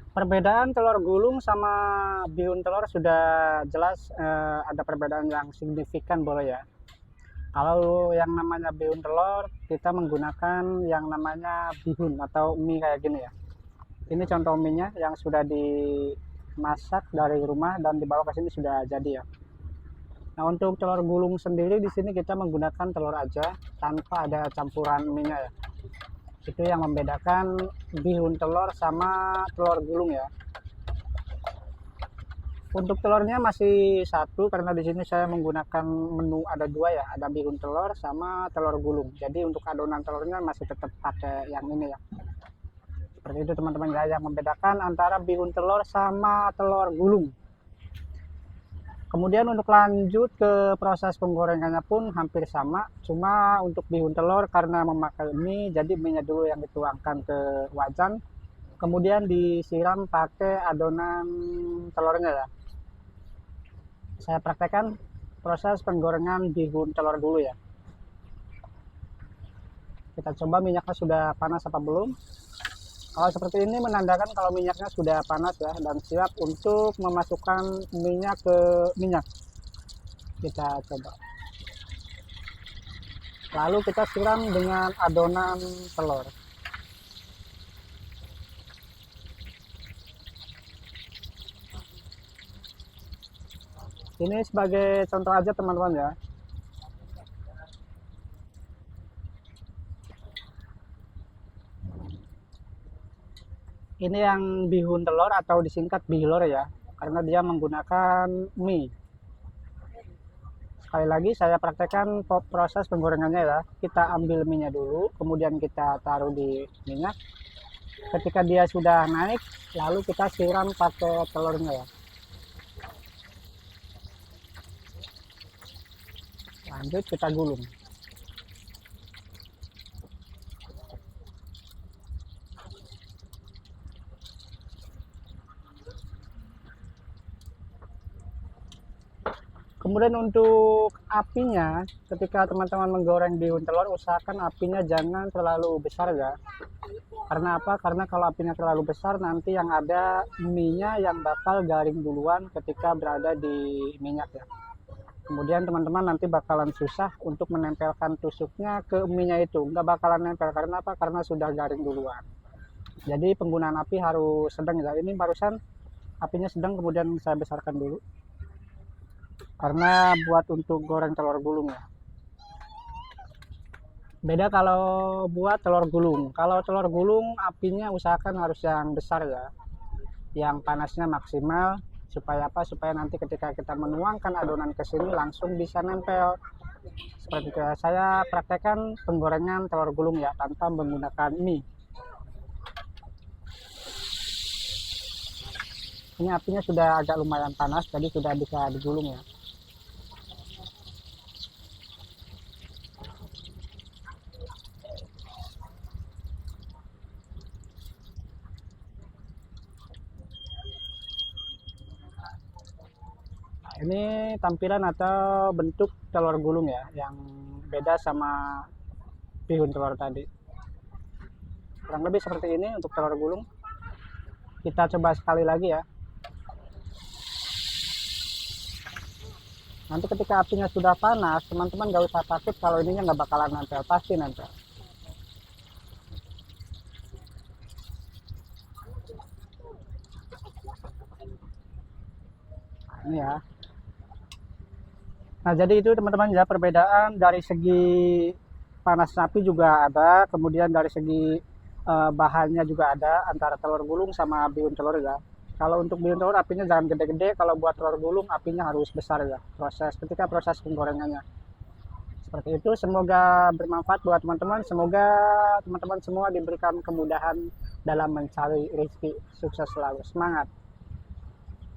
Perbedaan telur gulung sama bihun telur sudah jelas ada perbedaan yang signifikan boleh ya. Kalau yang namanya bihun telur, kita menggunakan yang namanya bihun atau mie kayak gini ya. Ini contoh mie-nya yang sudah dimasak dari rumah dan dibawa ke sini sudah jadi ya. Nah, untuk telur gulung sendiri di sini kita menggunakan telur aja tanpa ada campuran mie-nya ya. Itu yang membedakan bihun telur sama telur gulung ya. Untuk telurnya masih satu karena di sini saya menggunakan menu ada dua ya, ada bihun telur sama telur gulung. Jadi untuk adonan telurnya masih tetap pakai yang ini ya. Seperti itu teman-teman ya, yang membedakan antara bihun telur sama telur gulung. Kemudian untuk lanjut ke proses penggorengannya pun hampir sama, cuma untuk bihun telur karena memakai mie, jadi mie-nya dulu yang dituangkan ke wajan, kemudian disiram pakai adonan telurnya ya. Saya praktekkan proses penggorengan bihun telur dulu ya. Kita coba minyaknya sudah panas apa belum. Kalau seperti ini menandakan kalau minyaknya sudah panas ya dan siap untuk memasukkan minyak ke minyak. Kita coba. Lalu kita siram dengan adonan telur. Ini sebagai contoh aja teman-teman ya. Ini yang bihun telur atau disingkat bihilor ya, karena dia menggunakan mie. Sekali lagi saya praktekkan proses penggorengannya ya. Kita ambil minyak dulu, kemudian kita taruh di minyak. Ketika dia sudah naik, lalu kita siram pakai telurnya ya. Lanjut kita gulung. Kemudian untuk apinya, ketika teman-teman menggoreng bihun telur, usahakan apinya jangan terlalu besar ya. Karena apa? Karena kalau apinya terlalu besar, nanti yang ada mie-nya yang bakal garing duluan ketika berada di minyak ya. Kemudian teman-teman nanti bakalan susah untuk menempelkan tusuknya ke mie-nya itu. Nggak bakalan nempel, karena apa? Karena sudah garing duluan. Jadi penggunaan api harus sedang ya. Ini barusan apinya sedang, kemudian saya besarkan dulu. Karena buat untuk goreng telur gulung ya. Beda kalau buat telur gulung. Kalau telur gulung apinya usahakan harus yang besar ya. Yang panasnya maksimal supaya apa? Supaya nanti ketika kita menuangkan adonan ke sini langsung bisa nempel. Seperti itu ya. Saya praktekkan penggorengan telur gulung ya tanpa menggunakan mie. Ini apinya sudah agak lumayan panas, jadi sudah bisa digulung ya. Ini tampilan atau bentuk telur gulung ya, yang beda sama bihun telur tadi. Kurang lebih seperti ini untuk telur gulung. Kita coba sekali lagi ya. Nanti ketika apinya sudah panas, teman-teman gak usah takut kalau ininya nggak bakalan nempel, pasti nempel. Ini ya. Nah, jadi itu teman-teman ya perbedaan dari segi panas api juga ada, kemudian dari segi bahannya juga ada antara telur gulung sama bihun telur ya. Kalau untuk bihun telur apinya jangan gede-gede, kalau buat telur gulung apinya harus besar ya. Ketika proses penggorengannya. Seperti itu, semoga bermanfaat buat teman-teman. Semoga teman-teman semua diberikan kemudahan dalam mencari rezeki. Sukses selalu. Semangat.